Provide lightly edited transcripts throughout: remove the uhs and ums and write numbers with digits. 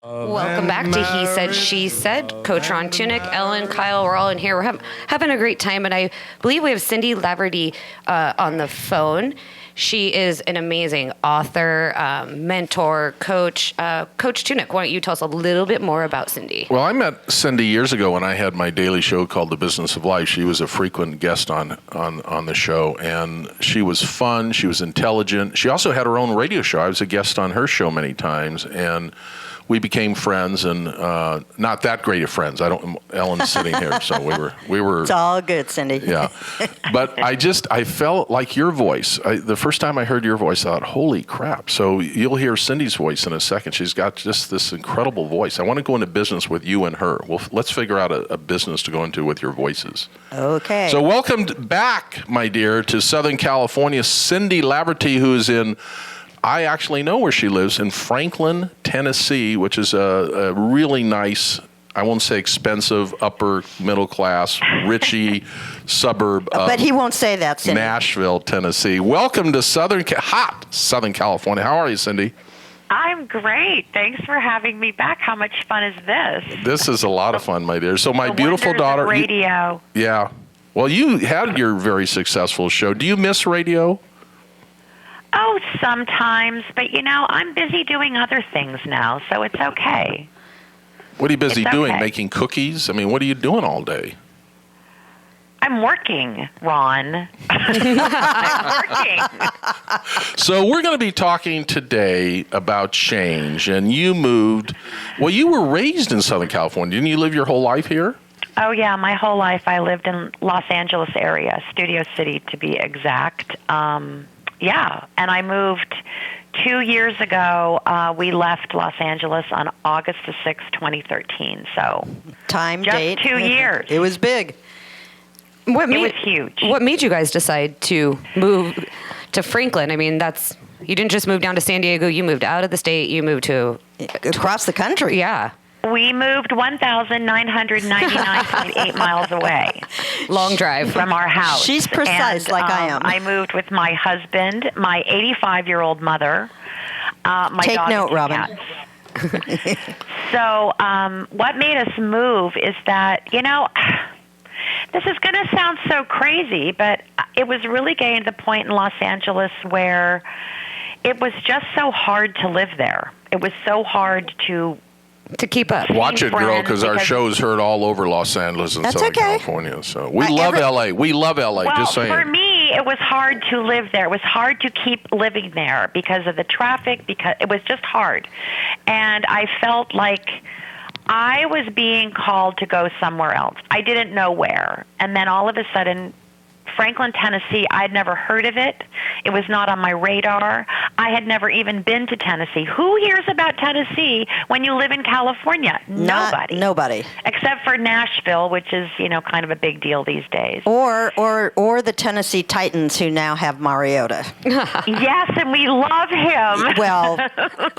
Welcome back to He Said, She Said. Coach Ron Tunick, Ellen, Kyle, we're all in here. We're having a great time, and I believe we have Cindy Laverty on the phone. She is an amazing author, mentor, coach. Coach Tunick, why don't you tell us a little bit more about Cindy? Well, I met Cindy years ago when I had my daily show called The Business of Life. She was a frequent guest on the show, and she was fun. She was intelligent. She also had her own radio show. I was a guest on her show many times, and we became friends, and not that great of friends. Ellen's sitting here, so we were. It's all good, Cindy. Yeah, but I felt like your voice. The first time I heard your voice, I thought, holy crap. So you'll hear Cindy's voice in a second. She's got just this incredible voice. I want to go into business with you and her. Well, let's figure out a business to go into with your voices. Okay. So welcome back, my dear, to Southern California, Cindy Laverty, who is in, I actually know where she lives, in Franklin, Tennessee, which is a really nice, I won't say expensive, upper middle class, richy suburb of But he won't say that, Cindy. Nashville, Tennessee. Welcome to hot Southern California. How are you, Cindy? I'm great. Thanks for having me back. How much fun is this? This is a lot of fun, my dear. So my The beautiful wonders of daughter. radio. Yeah. Well, you had your very successful show. Do you miss radio? Oh, sometimes, but I'm busy doing other things now, so it's okay. What are you busy It's doing? okay. Making cookies? I mean, what are you doing all day? I'm working, Ron. I'm working. So we're going to be talking today about change. And you moved, well, you were raised in Southern California. Didn't you live your whole life here? Oh, yeah, my whole life I lived in Los Angeles area, Studio City to be exact. Yeah, and I moved 2 years ago. We left Los Angeles on August the 6th, 2013. So Time, just date. 2 years. It was big. It was huge. What made you guys decide to move to Franklin? I mean, you didn't just move down to San Diego. You moved out of the state. You moved to Across the country. Yeah. We moved 1,999.8 miles away Long drive. from our house. She's precise And, like I am. I moved with my husband, my 85-year-old mother, my Take dog, note, and Robin. cats. So what made us move is that, this is going to sound so crazy, but it was really getting to the point in Los Angeles where it was just so hard to live there. It was so hard to keep up. Watch it, girl, because our because- show's heard all over Los Angeles and That's Southern okay. California. So we love L.A. We love L.A., Well, just saying. for me, it was hard to live there. It was hard to keep living there because of the traffic, because it was just hard. And I felt like I was being called to go somewhere else. I didn't know where. And then all of a sudden, Franklin, Tennessee, I'd never heard of it. It was not on my radar. I had never even been to Tennessee. Who hears about Tennessee when you live in California? Nobody. Except for Nashville, which is, kind of a big deal these days. Or the Tennessee Titans, who now have Mariota. Yes, and we love him. Well,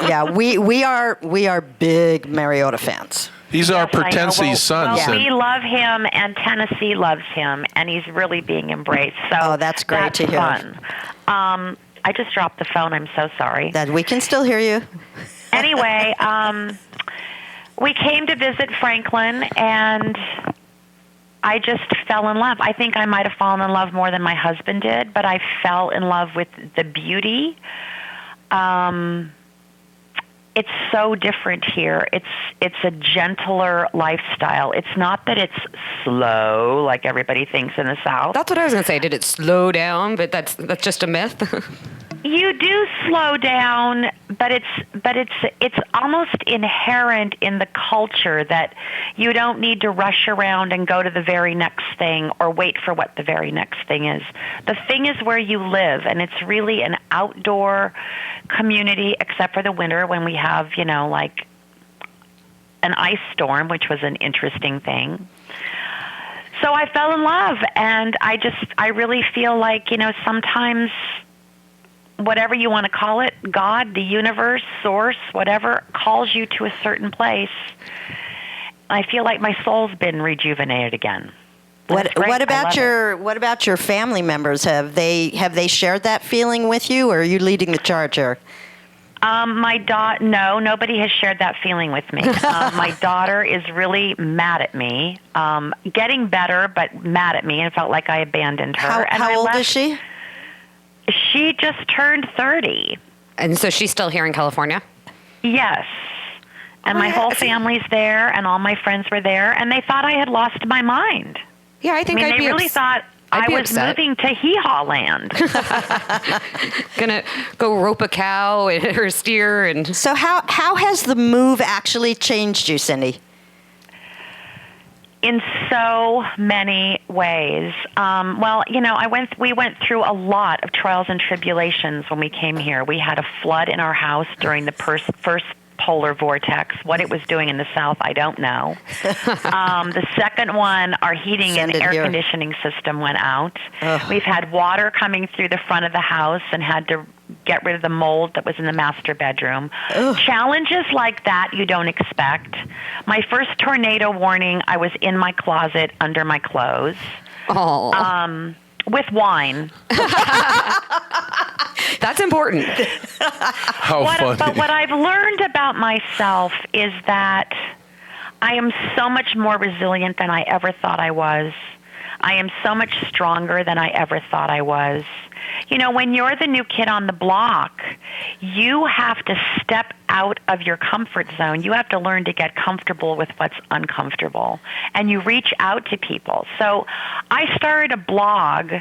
yeah, we are big Mariota fans. He's our Yes, I know. Pertensi son. Well, so- we love him, and Tennessee loves him, and he's really being embraced. So That's great to hear. Fun. I just dropped the phone. I'm so sorry. That we can still hear you. Anyway, we came to visit Franklin, and I just fell in love. I think I might have fallen in love more than my husband did, but I fell in love with the beauty. It's so different here. It's a gentler lifestyle. It's not that it's slow like everybody thinks in the South. That's what I was going to say. Did it slow down? But that's just a myth. You do slow down, but it's almost inherent in the culture that you don't need to rush around and go to the very next thing or wait for what the very next thing is. The thing is where you live, and it's really an outdoor community, except for the winter when we have, like an ice storm, which was an interesting thing. So I fell in love, and I really feel like, sometimes whatever you want to call it, God, the universe, source, whatever, calls you to a certain place. I feel like my soul's been rejuvenated again. What about your family members? Have they shared that feeling with you, or are you leading the charge here? No, nobody has shared that feeling with me. My daughter is really mad at me, getting better, but mad at me, and felt like I abandoned her. How old is she? She just turned 30. And so she's still here in California? Yes. And my whole family's there, and all my friends were there, and they thought I had lost my mind. Yeah, I think they really thought I was moving to hee-haw land. Gonna go rope a cow or a steer. And So how has the move actually changed you, Cindy? In so many ways. Well, we went through a lot of trials and tribulations when we came here. We had a flood in our house during the first polar vortex. What it was doing in the south, I don't know. The second one, our heating and air conditioning system went out. Ugh. We've had water coming through the front of the house and had to get rid of the mold that was in the master bedroom. Ugh. Challenges like that you don't expect. My first tornado warning, I was in my closet under my clothes. Oh. With wine. That's important. How funny. But what I've learned about myself is that I am so much more resilient than I ever thought I was. I am so much stronger than I ever thought I was. When you're the new kid on the block, you have to step out of your comfort zone. You have to learn to get comfortable with what's uncomfortable. And you reach out to people. So I started a blog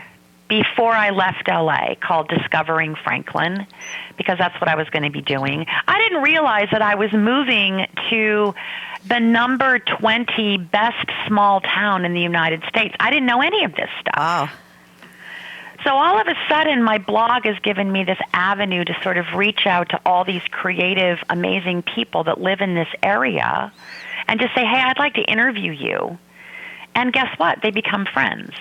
before I left LA called Discovering Franklin, because that's what I was going to be doing. I didn't realize that I was moving to the number 20 best small town in the United States. I didn't know any of this stuff. Wow. So all of a sudden, my blog has given me this avenue to sort of reach out to all these creative, amazing people that live in this area and just say, hey, I'd like to interview you. And guess what? They become friends.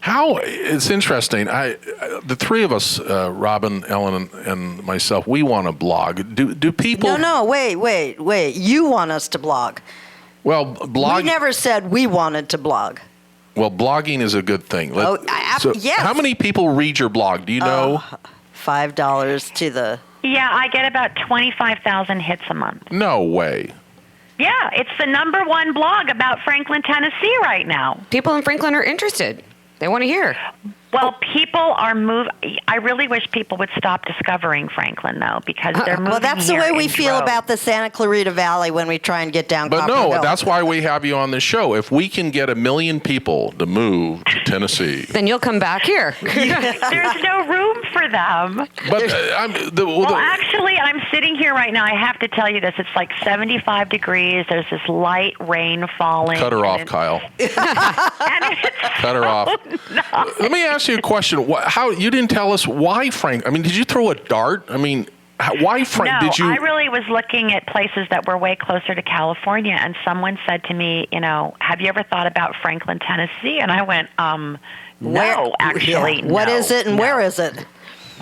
It's interesting. The three of us, Robin, Ellen, and myself, we want to blog. Do people? No, wait. You want us to blog. Well, blog. We never said we wanted to blog. Well, blogging is a good thing. Yes. How many people read your blog? Do you know? $5 to the... Yeah, I get about 25,000 hits a month. No way. Yeah, it's the number one blog about Franklin, Tennessee right now. People in Franklin are interested. They want to hear. Well, people are moving. I really wish people would stop discovering Franklin, though, because they're moving. Well, that's the way we feel about the Santa Clarita Valley when we try and get down. But Copper Hill. That's why we have you on this show. If we can get 1 million people to move to Tennessee, then you'll come back here. There's no room for them. But actually, I'm sitting here right now. I have to tell you this. It's like 75 degrees. There's this light rain falling. Cut her off, Kyle. Cut her off. Nice. Let me ask you a question. How you didn't tell us why Frank? I mean, did you throw a dart? I mean, why Frank? No, did you? I really was looking at places that were way closer to California, and someone said to me, have you ever thought about Franklin, Tennessee? And I went, no, actually. Yeah. What is it and where is it?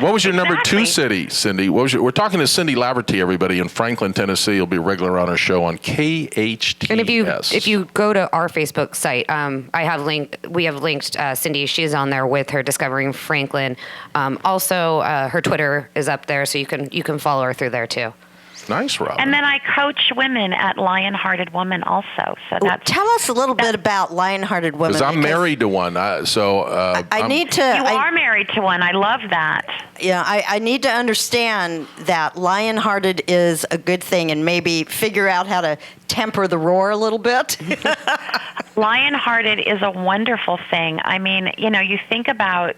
What was your number 2 city, Cindy? We're talking to Cindy Laverty, everybody, in Franklin, Tennessee. You'll be regular on our show on KHTS. And if you go to our Facebook site, we have linked Cindy. She's on there with her Discovering Franklin. Also, her Twitter is up there, so you can follow her through there too. Nice, Rob. And then I coach women at Lion-Hearted Woman also. So tell us a little bit about Lion-Hearted Women. Because I'm married to one, I need to. You are married to one. I love that. Yeah, I need to understand that Lion-Hearted is a good thing, and maybe figure out how to temper the roar a little bit. Lion-Hearted is a wonderful thing. I mean, you think about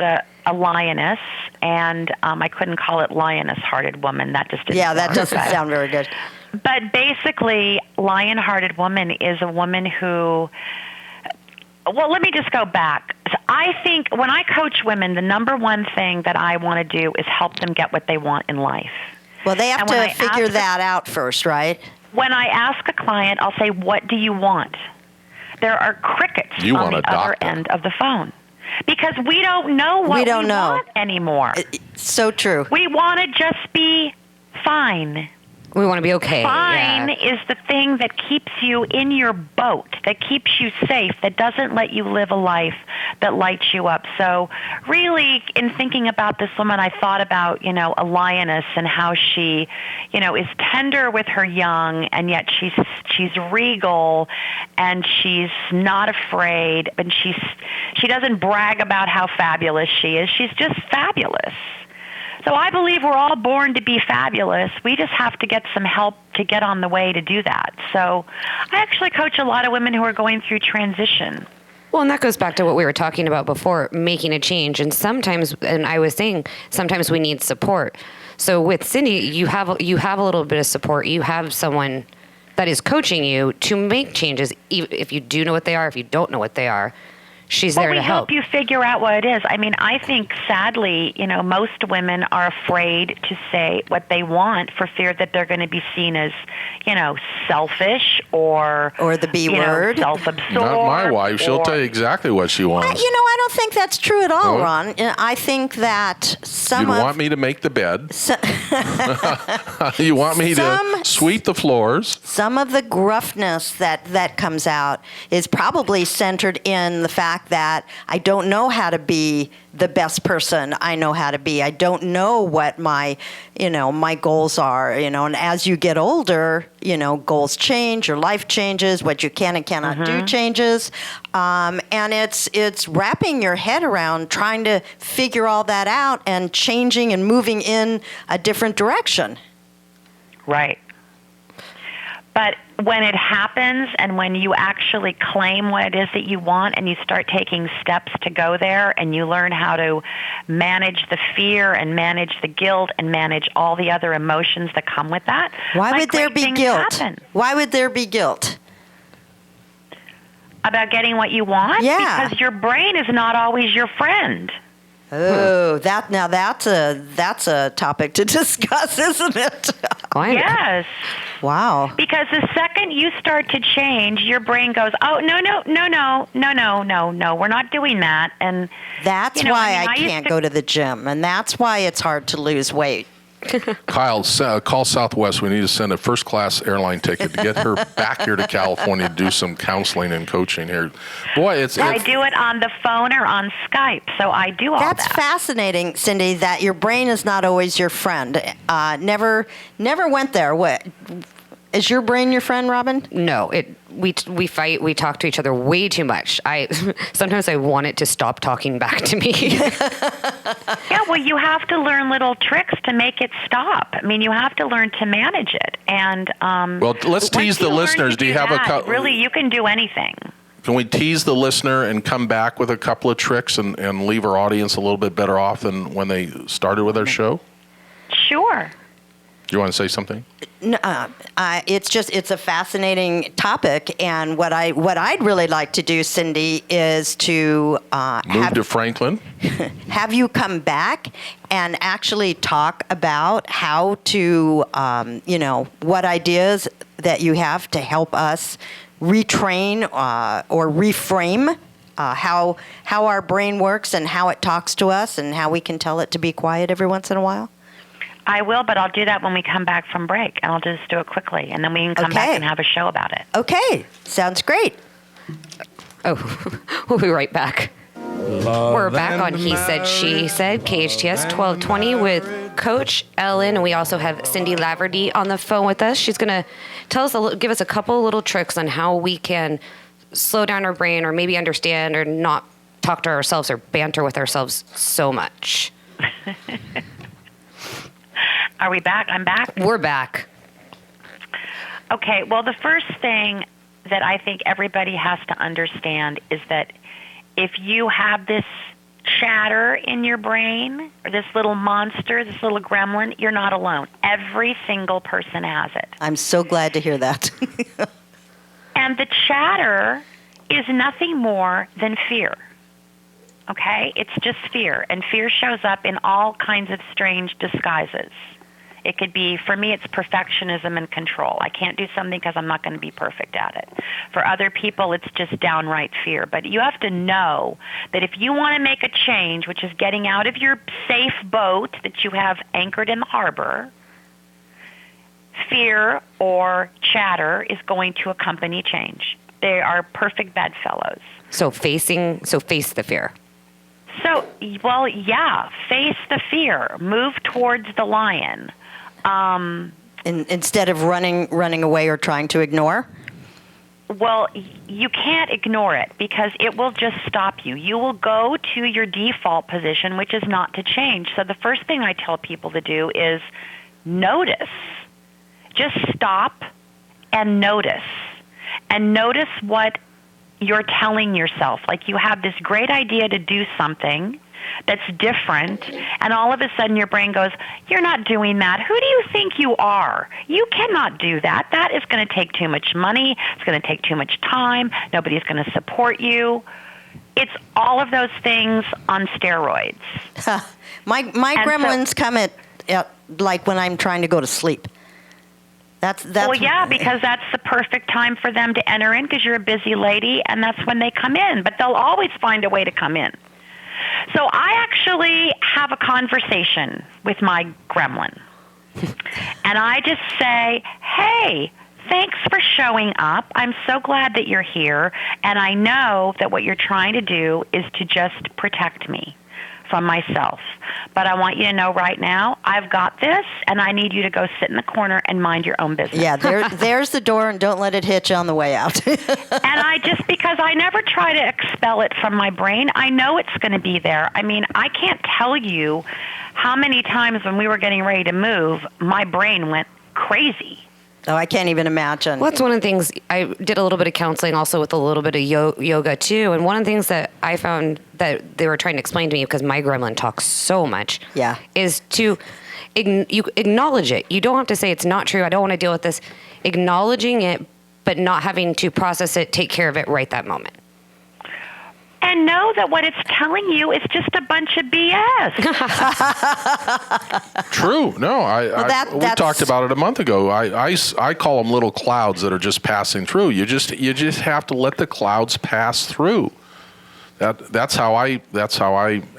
a lioness, and I couldn't call it Lioness-Hearted Woman. That just didn't. Yeah, that doesn't sound very good. But basically, Lion-Hearted Woman is a woman who. Well, let me just go back. I think when I coach women, the number one thing that I want to do is help them get what they want in life. Well, they have to figure that out first, right? When I ask a client, I'll say, what do you want? There are crickets on the other end of the phone. Because we don't know what we want anymore. So true. We want to just be fine. We want to be okay. Fine Yeah. is the thing that keeps you in your boat, that keeps you safe, that doesn't let you live a life that lights you up. So really, in thinking about this woman, I thought about, a lioness and how she, is tender with her young, and yet she's regal, and she's not afraid, and she doesn't brag about how fabulous she is. She's just fabulous. So I believe we're all born to be fabulous. We just have to get some help to get on the way to do that. So I actually coach a lot of women who are going through transition. Well, and that goes back to what we were talking about before, making a change. And sometimes, and I was saying, sometimes we need support. So with Cindy, you have a little bit of support. You have someone that is coaching you to make changes, if you do know what they are, if you don't know what they are. She's there to help. We help you figure out what it is. I mean, I think, sadly, most women are afraid to say what they want for fear that they're going to be seen as, selfish or the B word. Self-absorbed. Not my wife. She'll tell you exactly what she wants. I don't think that's true at all, Ron. I think that You want me to make the bed. You want me to sweep the floors. Some of the gruffness that comes out is probably centered in the fact that I don't know how to be the best person I know how to be. I don't know what my goals are, and as you get older, goals change, your life changes, what you can and cannot do changes. And it's wrapping your head around trying to figure all that out and changing and moving in a different direction. Right. But when it happens and when you actually claim what it is that you want and you start taking steps to go there and you learn how to manage the fear and manage the guilt and manage all the other emotions that come with that, why would there be guilt? Happen. Why would there be guilt? About getting what you want? Yeah. Because your brain is not always your friend. Oh, that's a topic to discuss, isn't it? Yes. Wow. Because the second you start to change, your brain goes, "Oh, no, we're not doing that." And that's why I can't go to the gym, and that's why it's hard to lose weight. Kyle, call Southwest. We need to send a first-class airline ticket to get her back here to California to do some counseling and coaching here. Boy, I do it on the phone or on Skype, so I do all that. That's fascinating, Cindy, that your brain is not always your friend. Never went there. What? Is your brain your friend, Robin? No, we fight. We talk to each other way too much. Sometimes I want it to stop talking back to me. Yeah, well, you have to learn little tricks to make it stop. I mean, you have to learn to manage it. And well, let's tease the listeners. Do you have a couple? Really, you can do anything. Can we tease the listener and come back with a couple of tricks and leave our audience a little bit better off than when they started with our show? Sure. Do you want to say something? No, it's a fascinating topic, and what I'd really like to do, Cindy, is to move to Franklin. Have you come back and actually talk about how to, what ideas that you have to help us retrain or reframe how our brain works and how it talks to us and how we can tell it to be quiet every once in a while? I will, but I'll do that when we come back from break, and I'll just do it quickly, and then we can come back and have a show about it. Okay, sounds great. Oh, we'll be right back. We're back on He Said, She Said, KHTS 1220 with Coach Ellen, and we also have Cindy Laverty on the phone with us. She's going to give us a couple little tricks on how we can slow down our brain or maybe understand or not talk to ourselves or banter with ourselves so much. Are we back? I'm back? We're back. Okay, well, the first thing that I think everybody has to understand is that if you have this chatter in your brain, or this little monster, this little gremlin, you're not alone. Every single person has it. I'm so glad to hear that. And the chatter is nothing more than fear. Okay? It's just fear. And fear shows up in all kinds of strange disguises. It could be, for me, it's perfectionism and control. I can't do something because I'm not going to be perfect at it. For other people, it's just downright fear. But you have to know that if you want to make a change, which is getting out of your safe boat that you have anchored in the harbor, fear or chatter is going to accompany change. They are perfect bedfellows. So face the fear. So, well, yeah, face the fear. Move towards the lion. Instead of running away or trying to ignore? Well, you can't ignore it because it will just stop you. You will go to your default position, which is not to change. So the first thing I tell people to do is notice. Just stop and notice. And notice what you're telling yourself. Like you have this great idea to do something that's different, and all of a sudden your brain goes, you're not doing that. Who do you think you are? You cannot do that. That is going to take too much money. It's going to take too much time. Nobody's going to support you. It's all of those things on steroids. My gremlins come at like when I'm trying to go to sleep. That's well, yeah, because that's the perfect time for them to enter in because you're a busy lady, and that's when they come in. But they'll always find a way to come in. So I actually have a conversation with my gremlin. And I just say, hey, thanks for showing up. I'm so glad that you're here. And I know that what you're trying to do is to just protect me from myself. But I want you to know right now, I've got this, and I need you to go sit in the corner and mind your own business. Yeah, there's the door, and don't let it hitch on the way out. And because I never try to expel it from my brain, I know it's going to be there. I mean, I can't tell you how many times when we were getting ready to move, my brain went crazy. Oh, I can't even imagine. Well, that's one of the things. I did a little bit of counseling also with a little bit of yoga too. And one of the things that I found that they were trying to explain to me, because my gremlin talks so much, is to you acknowledge it. You don't have to say it's not true. I don't want to deal with this. Acknowledging it, but not having to process it, take care of it right that moment. And know that what it's telling you is just a bunch of BS. True. No, we talked about it a month ago. I call them little clouds that are just passing through. You just have to let the clouds pass through. That's how I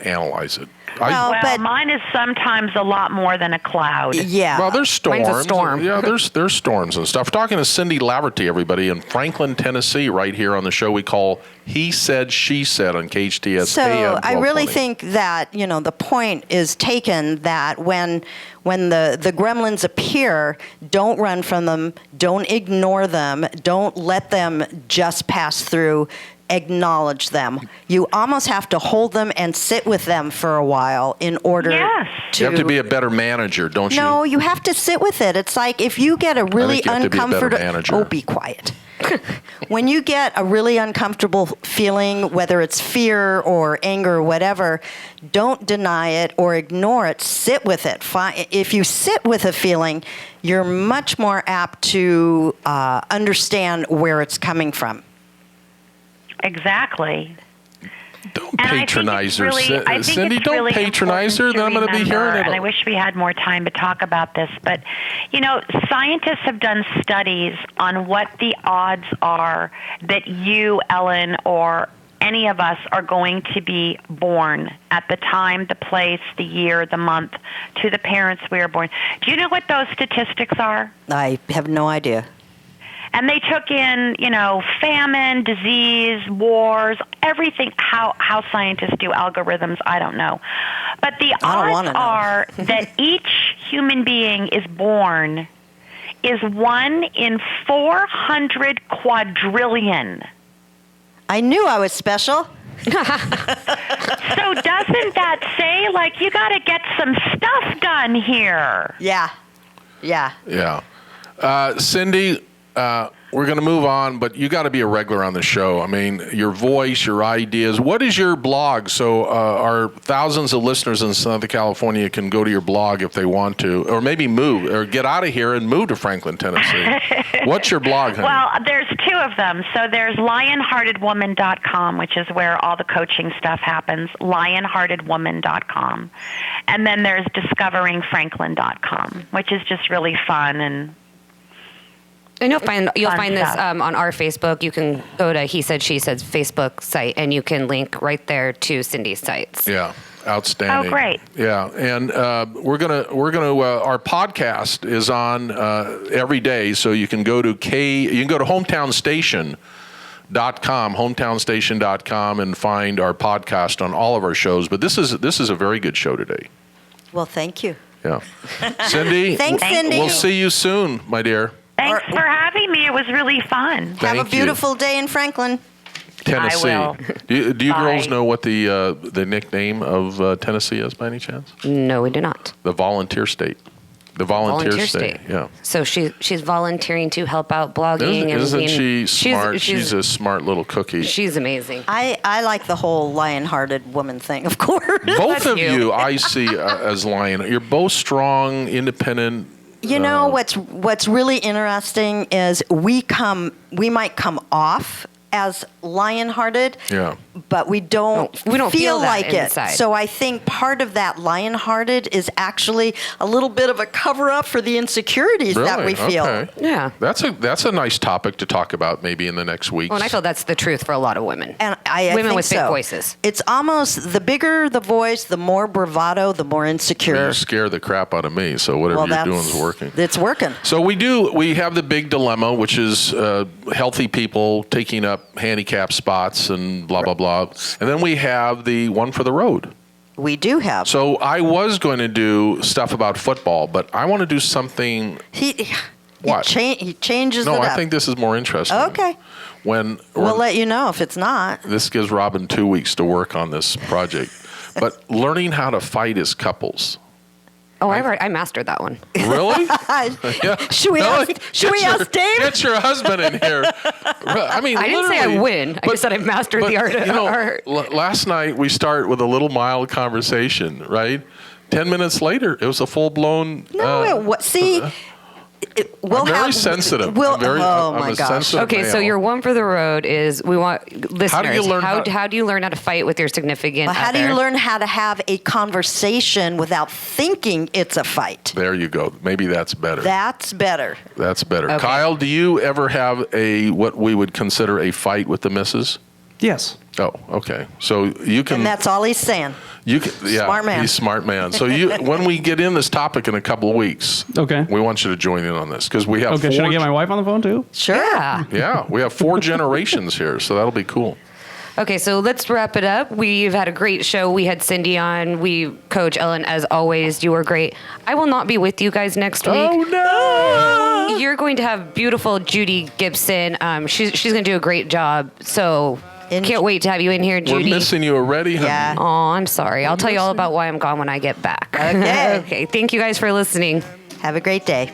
analyze it. But mine is sometimes a lot more than a cloud. Yeah. Well, there's storms. Mine's a storm. Yeah, there's storms and stuff. We're talking to Cindy Laverty, everybody, in Franklin, Tennessee, right here on the show we call He Said, She Said on KHTS. So AM I really 1220. think that, the point is taken that when the gremlins appear, don't run from them, don't ignore them, don't let them just pass through. Acknowledge them. You almost have to hold them and sit with them for a while in order to... You have to be a better manager, don't you? No, you have to sit with it. It's like if you get a really uncomfortable... Oh, be quiet. When you get a really uncomfortable feeling, whether it's fear or anger or whatever, don't deny it or ignore it. Sit with it. If you sit with a feeling, you're much more apt to understand where it's coming from. Exactly. Don't patronize her, Cindy. Don't really patronize her. Then I'm going to be hearing it. And I wish we had more time to talk about this. But, scientists have done studies on what the odds are that you, Ellen, or any of us are going to be born at the time, the place, the year, the month, to the parents we are born. Do you know what those statistics are? I have no idea. And they took in, famine, disease, wars, everything, how scientists do algorithms, I don't know. But the odds are that each human being is born is 1 in 400 quadrillion. I knew I was special. So doesn't that say, you got to get some stuff done here? Yeah. Cindy... we're going to move on, but you got to be a regular on the show. I mean, your voice, your ideas. What is your blog? So our thousands of listeners in Southern California can go to your blog if they want to, or maybe move, or get out of here and move to Franklin, Tennessee. What's your blog, honey? Well, there's 2 of them. So there's lionheartedwoman.com, which is where all the coaching stuff happens, lionheartedwoman.com. And then there's discoveringfranklin.com, which is just really fun and you'll find this on our Facebook. You can go to He Said, She Said's Facebook site, and you can link right there to Cindy's sites. Yeah. Outstanding. Oh, great. Yeah, and we're gonna our podcast is on every day, so you can go to hometownstation.com and find our podcast on all of our shows. But this is a very good show today. Well, thank you. Yeah, Cindy. Thanks, Cindy. We'll see you soon, my dear. Thanks for having me. It was really fun. Have Thank a beautiful day in Franklin. Tennessee. I will. Do you Bye. girls know what the nickname of Tennessee is by any chance? No, we do not. The volunteer state. The volunteer state. Yeah. So she's volunteering to help out blogging. Isn't and she smart? She's She's a smart little cookie. She's amazing. I like the whole lion-hearted woman thing, of course. Both of you. you, I see as lion. You're both strong, independent. You know what's really interesting is we might come off as lion-hearted, Yeah. but we don't feel that like inside. it. So I think part of that lion-hearted is actually a little bit of a cover-up for the insecurities that we feel. Okay. Yeah. That's a nice topic to talk about maybe in the next week. Well, and I feel that's the truth for a lot of women. And I Women think with big so. voices. It's almost the bigger the voice, the more bravado, the more insecure. You scare the crap out of me, so whatever you're doing is working. It's working. So we have the big dilemma, which is healthy people taking up handicap spots and blah, blah, blah. And then we have the one for the road. We do have. So I was going to do stuff about football, but I want to do something. He What? he changes No, it up. I think this is more interesting. Okay. We'll let you know if it's not. This gives Robin 2 weeks to work on this project. But learning how to fight as couples. Oh, I mastered that one. Really? Yeah. Should we Really? ask Dave? Get your husband in here. I mean, I didn't say I literally. win. I just said I mastered the art. Last night we start with a little mild conversation, right? 10 minutes later, it was a full-blown. See, we'll I'm very have sensitive. We'll, I'm my a gosh. sensitive Okay, so male. your one for the road is we want listeners. How do you learn how do you learn how to fight with your significant How do other? you learn how to have a conversation without thinking it's a fight? There you go. Maybe that's better. That's better. That's better. Okay. Kyle, do you ever have what we would consider a fight with the missus? Yes. Oh, okay. So you can. And that's all he's saying. You can, yeah, Smart man. He's a smart man. So when we get in this topic in a couple of weeks, Okay. we want you to join in on this because we have. Okay, should I get my wife on the phone too? Sure. Yeah. Yeah, we have 4 generations here, so that'll be cool. Okay, so let's wrap it up. We've had a great show. We had Cindy on. Coach Ellen, as always, you were great. I will not be with you guys next week. Oh no! You're going to have beautiful Judy Gibson. She's going to do a great job. So can't wait to have you in here, Judy. We're missing you already, honey. Yeah. Oh, I'm sorry. I'll tell you all about why I'm gone when I get back. Okay. Okay. Thank you guys for listening. Have a great day.